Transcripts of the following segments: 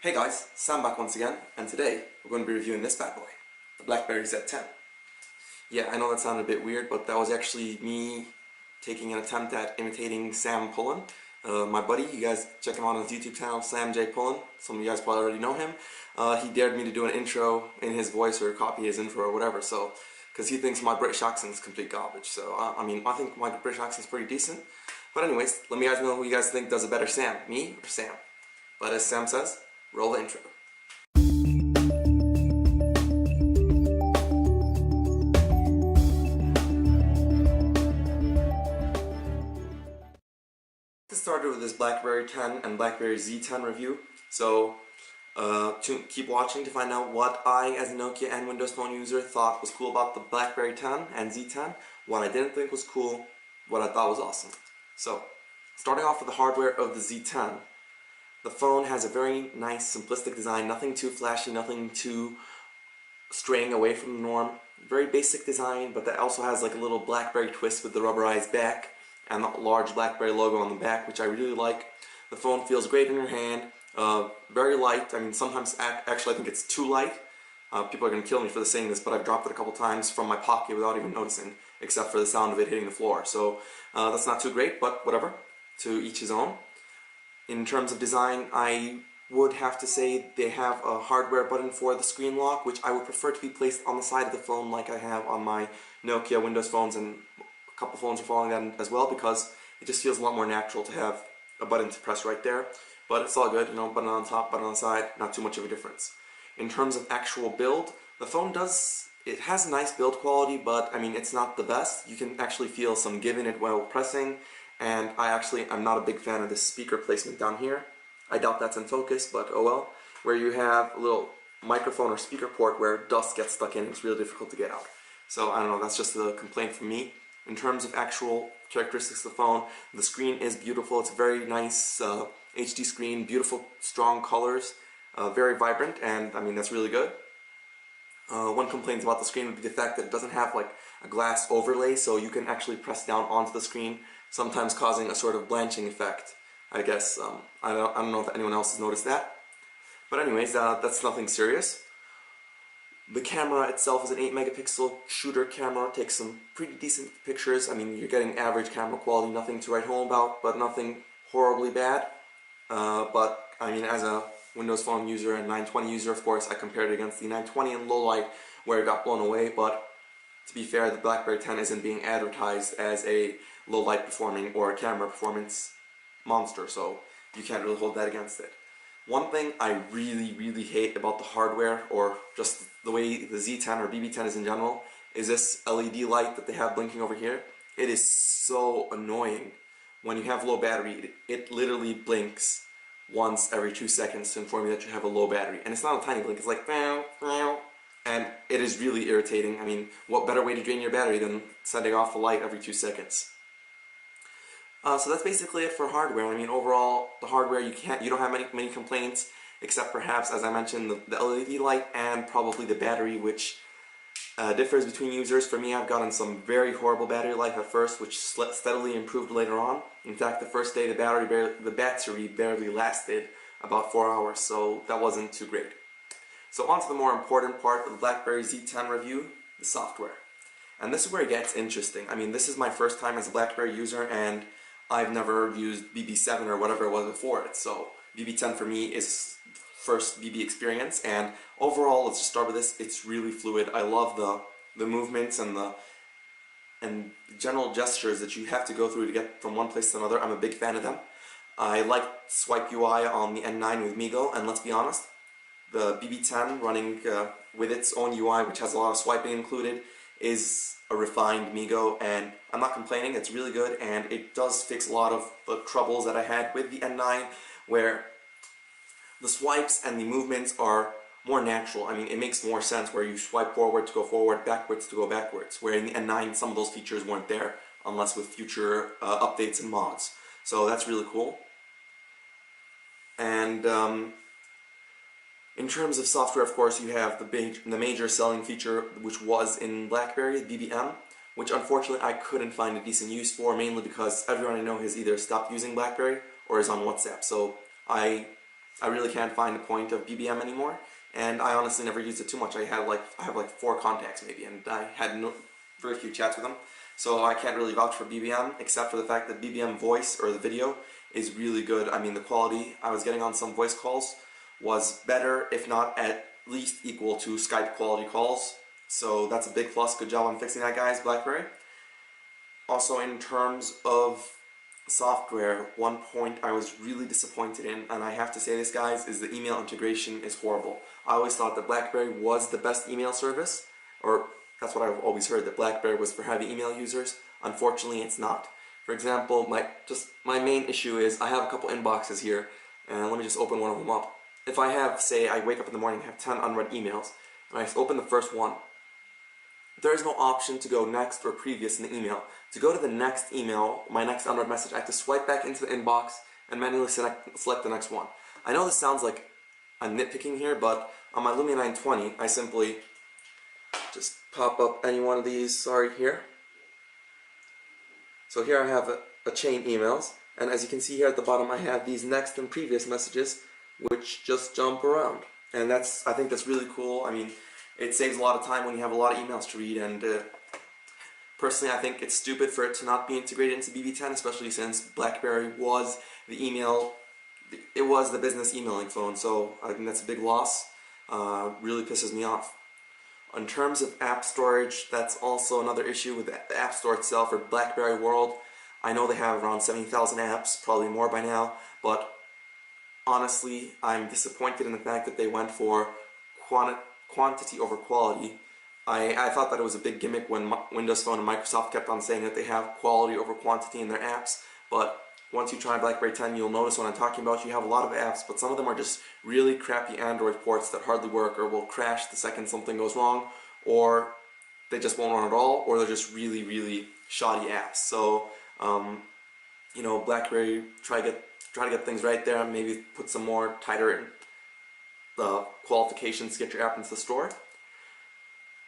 Hey guys, Sam back once again, and today we're going to be reviewing this bad boy, the BlackBerry Z10. Yeah, I know that sounded a bit weird, but that was actually me taking an attempt at imitating Sam Pullen. My buddy, you guys check him out on his YouTube channel, Sam J. Pullen. Some of you guys probably already know him. He dared me to do an intro in his voice or copy his intro or whatever, so, because he thinks my British accent is complete garbage. So, I think my British accent is pretty decent. But anyways, let me guys know who you guys think does a better Sam, me or Sam. But as Sam says, roll the intro. Get started with this BlackBerry 10 and BlackBerry Z10 review. So keep watching to find out what I, as a Nokia and Windows Phone user, thought was cool about the BlackBerry 10 and Z10, what I didn't think was cool, what I thought was awesome. So, starting off with the hardware of the Z10. The phone has a very nice, simplistic design, nothing too flashy, nothing too straying away from the norm. Very basic design, but that also has like a little BlackBerry twist with the rubberized back and the large BlackBerry logo on the back, which I really like. The phone feels great in your hand, very light. I mean, sometimes actually I think it's too light. People are going to kill me for saying this, but I've dropped it a couple times from my pocket without even noticing, except for the sound of it hitting the floor. So that's not too great, but whatever, to each his own. In terms of design, I would have to say they have a hardware button for the screen lock, which I would prefer to be placed on the side of the phone like I have on my Nokia Windows phones, and a couple phones are following that as well, because it just feels a lot more natural to have a button to press right there. But it's all good, you know, button on top, button on the side, not too much of a difference. In terms of actual build, the phone it has a nice build quality, but I mean, it's not the best. You can actually feel some give in it while pressing. And I'm not a big fan of this speaker placement down here. I doubt that's in focus, but oh well. Where you have a little microphone or speaker port where dust gets stuck in, it's really difficult to get out. So I don't know, that's just a complaint from me. In terms of actual characteristics of the phone, the screen is beautiful. It's a very nice HD screen, beautiful, strong colors, very vibrant, and I mean, that's really good. One complaint about the screen would be the fact that it doesn't have like a glass overlay, so you can actually press down onto the screen, sometimes causing a sort of blanching effect, I guess. I don't know if anyone else has noticed that. But anyways, that's nothing serious. The camera itself is an 8 megapixel shooter camera, takes some pretty decent pictures. I mean, you're getting average camera quality, nothing to write home about, but nothing horribly bad. But I mean, as a Windows Phone user and 920 user, of course, I compared it against the 920 in low light, where it got blown away. But to be fair, the BlackBerry 10 isn't being advertised as a low light performing or a camera performance monster, so you can't really hold that against it. One thing I really hate about the hardware, or just the way the Z10 or BB Z10 is in general, is this LED light that they have blinking over here. It is so annoying. When you have low battery, it literally blinks once every 2 seconds to inform you that you have a low battery. And it's not a tiny blink, it's like meow, meow. And it is really irritating. I mean, what better way to drain your battery than sending off the light every 2 seconds? So that's basically it for hardware. I mean, overall, the hardware, you don't have many complaints, except perhaps, as I mentioned, the LED light and probably the battery, which differs between users. For me, I've gotten some very horrible battery life at first, which steadily improved later on. In fact, the first day the battery barely lasted about 4 hours, so that wasn't too great. So on to the more important part of the BlackBerry Z10 review, the software. And this is where it gets interesting. I mean, this is my first time as a BlackBerry user, and I've never used BB 7 or whatever it was before it. So BB 10 for me is first BB experience, and overall, let's just start with this, it's really fluid. I love the movements and the general gestures that you have to go through to get from one place to another. I'm a big fan of them. I like Swipe UI on the N9 with MeeGo, and let's be honest, the BB 10 running with its own UI, which has a lot of swiping included, is a refined MeeGo, and I'm not complaining. It's really good, and it does fix a lot of the troubles that I had with the N9, where the swipes and the movements are more natural. I mean, it makes more sense where you swipe forward to go forward, backwards to go backwards, where in the N9 some of those features weren't there, unless with future updates and mods. So that's really cool. And in terms of software, of course, you have the major selling feature, which was in BlackBerry, BBM, which unfortunately I couldn't find a decent use for, mainly because everyone I know has either stopped using BlackBerry or is on WhatsApp. So I I really can't find the point of BBM anymore, and I honestly never used it too much. I have like 4 contacts maybe, and I had very few chats with them, so I can't really vouch for BBM except for the fact that BBM voice or the video is really good. I mean, the quality I was getting on some voice calls was better, if not at least equal to Skype quality calls. So that's a big plus. Good job on fixing that, guys, BlackBerry. Also, in terms of software, one point I was really disappointed in, and I have to say this, guys, is the email integration is horrible. I always thought that BlackBerry was the best email service, or that's what I've always heard, that BlackBerry was for heavy email users. Unfortunately, it's not. For example, my main issue is I have a couple inboxes here, and let me just open one of them up. If I have, say, I wake up in the morning and have 10 unread emails, and I open the first one, there is no option to go next or previous in the email. To go to the next email, my next unread message, I have to swipe back into the inbox and manually select the next one. I know this sounds like I'm nitpicking here, but on my Lumia 920, I simply just pop up any one of these, here. So here I have a chain emails, and as you can see here at the bottom, I have these next and previous messages, which just jump around. And I think that's really cool. I mean, it saves a lot of time when you have a lot of emails to read, and personally I think it's stupid for it to not be integrated into BB 10, especially since BlackBerry was it was the business emailing phone, so I think that's a big loss. Really pisses me off. In terms of app storage, that's also another issue with the App Store itself, or BlackBerry World. I know they have around 70,000 apps, probably more by now, but honestly, I'm disappointed in the fact that they went for quantity over quality. I thought that it was a big gimmick when Windows Phone and Microsoft kept on saying that they have quality over quantity in their apps, but once you try BlackBerry 10, you'll notice what I'm talking about. You have a lot of apps, but some of them are just really crappy Android ports that hardly work or will crash the second something goes wrong, or they just won't run at all, or they're just really, really shoddy apps. So, you know, BlackBerry, try to get things right there, and maybe put some more tighter qualifications to get your app into the store.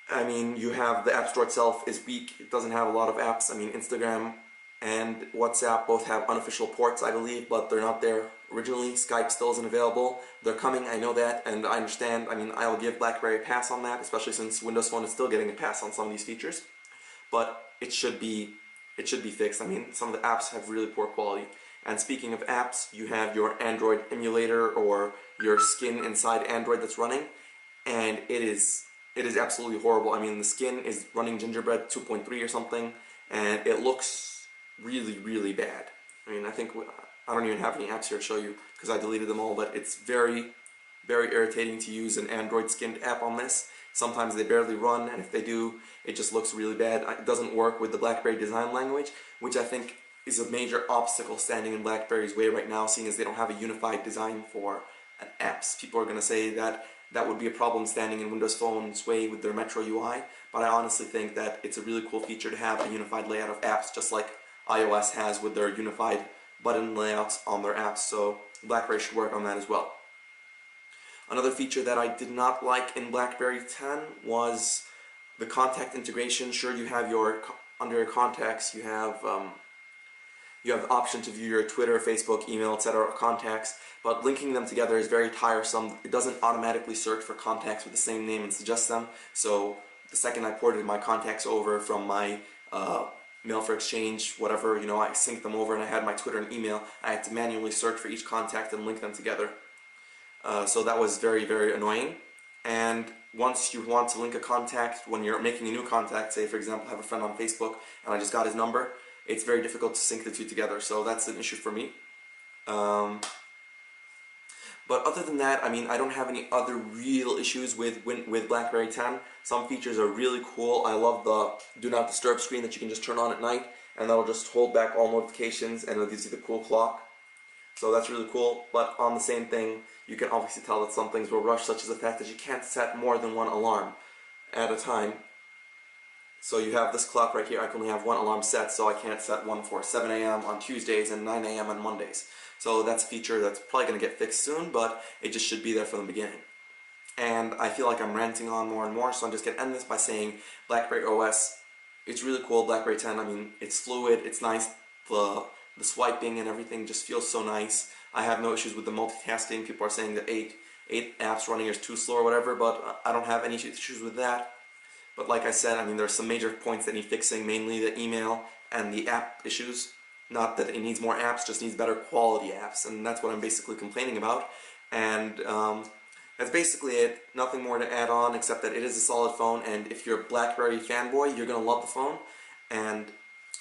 I mean, you have the App Store itself is weak. It doesn't have a lot of apps. I mean, Instagram and WhatsApp both have unofficial ports, I believe, but they're not there originally. Skype still isn't available. They're coming, I know that, and I understand. I mean, I'll give BlackBerry a pass on that, especially since Windows Phone is still getting a pass on some of these features. But it should be fixed. I mean, some of the apps have really poor quality. And speaking of apps, you have your Android emulator or your skin inside Android that's running, and it is absolutely horrible. I mean, the skin is running Gingerbread 2.3 or something, and it looks really, really bad. I mean, I don't even have any apps here to show you because I deleted them all, but it's very, very irritating to use an Android skinned app on this. Sometimes they barely run, and if they do, it just looks really bad. It doesn't work with the BlackBerry design language, which I think is a major obstacle standing in BlackBerry's way right now, seeing as they don't have a unified design for apps. People are going to say that that would be a problem standing in Windows Phone's way with their Metro UI, but I honestly think that it's a really cool feature to have a unified layout of apps, just like iOS has with their unified button layouts on their apps, so BlackBerry should work on that as well. Another feature that I did not like in BlackBerry 10 was the contact integration. Sure, you have under your contacts, you have the option to view your Twitter, Facebook, email, etc. contacts, but linking them together is very tiresome. It doesn't automatically search for contacts with the same name and suggest them, so the second I ported my contacts over from my Mail for Exchange, whatever, you know, I synced them over and I had my Twitter and email, I had to manually search for each contact and link them together. So that was very, very annoying. And once you want to link a contact, when you're making a new contact, say for example I have a friend on Facebook and I just got his number, it's very difficult to sync the two together, so that's an issue for me. But other than that, I mean, I don't have any other real issues with BlackBerry 10. Some features are really cool. I love the Do Not Disturb screen that you can just turn on at night, and that'll just hold back all notifications, and it'll give you the cool clock. So that's really cool, but on the same thing, you can obviously tell that some things will rush, such as the fact that you can't set more than one alarm at a time. So you have this clock right here, I can only have one alarm set, so I can't set one for 7 a.m. on Tuesdays and 9 a.m. on Mondays. So that's a feature that's probably going to get fixed soon, but it just should be there from the beginning. And I feel like I'm ranting on more and more, so I'm just going to end this by saying BlackBerry OS, it's really cool. BlackBerry 10, I mean, it's fluid, it's nice, the swiping and everything just feels so nice. I have no issues with the multitasking. People are saying that eight apps running is too slow or whatever, but I don't have any issues with that. But like I said, I mean, there's some major points that need fixing, mainly the email and the app issues. Not that it needs more apps, just needs better quality apps, and that's what I'm basically complaining about. And that's basically it. Nothing more to add on except that it is a solid phone, and if you're a BlackBerry fanboy, you're gonna love the phone. And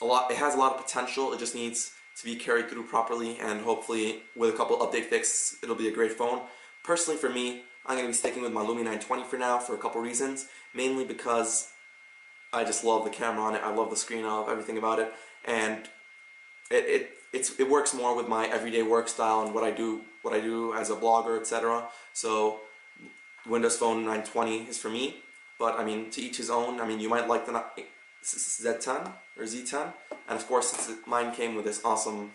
it has a lot of potential. It just needs to be carried through properly, and hopefully with a couple update fixes, it'll be a great phone. Personally, for me, I'm going to be sticking with my Lumia 920 for now for a couple reasons. Mainly because I just love the camera on it, I love the screen, I love everything about it, and it works more with my everyday work style and what I do as a blogger, etc. So Windows Phone 920 is for me, but I mean, to each his own. I mean, you might like the Z10 or Z10, and of course mine came with this awesome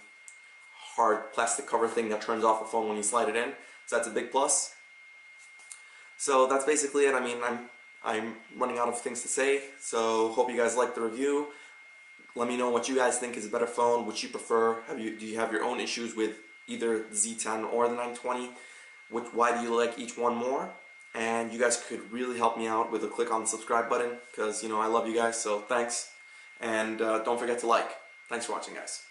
hard plastic cover thing that turns off the phone when you slide it in, so that's a big plus. So that's basically it. I mean, I'm running out of things to say, so hope you guys like the review. Let me know what you guys think is a better phone, which you prefer. Do you have your own issues with either the Z10 or the 920? Why do you like each one more? And you guys could really help me out with a click on the subscribe button, because, you know, I love you guys, so thanks. And don't forget to like. Thanks for watching, guys.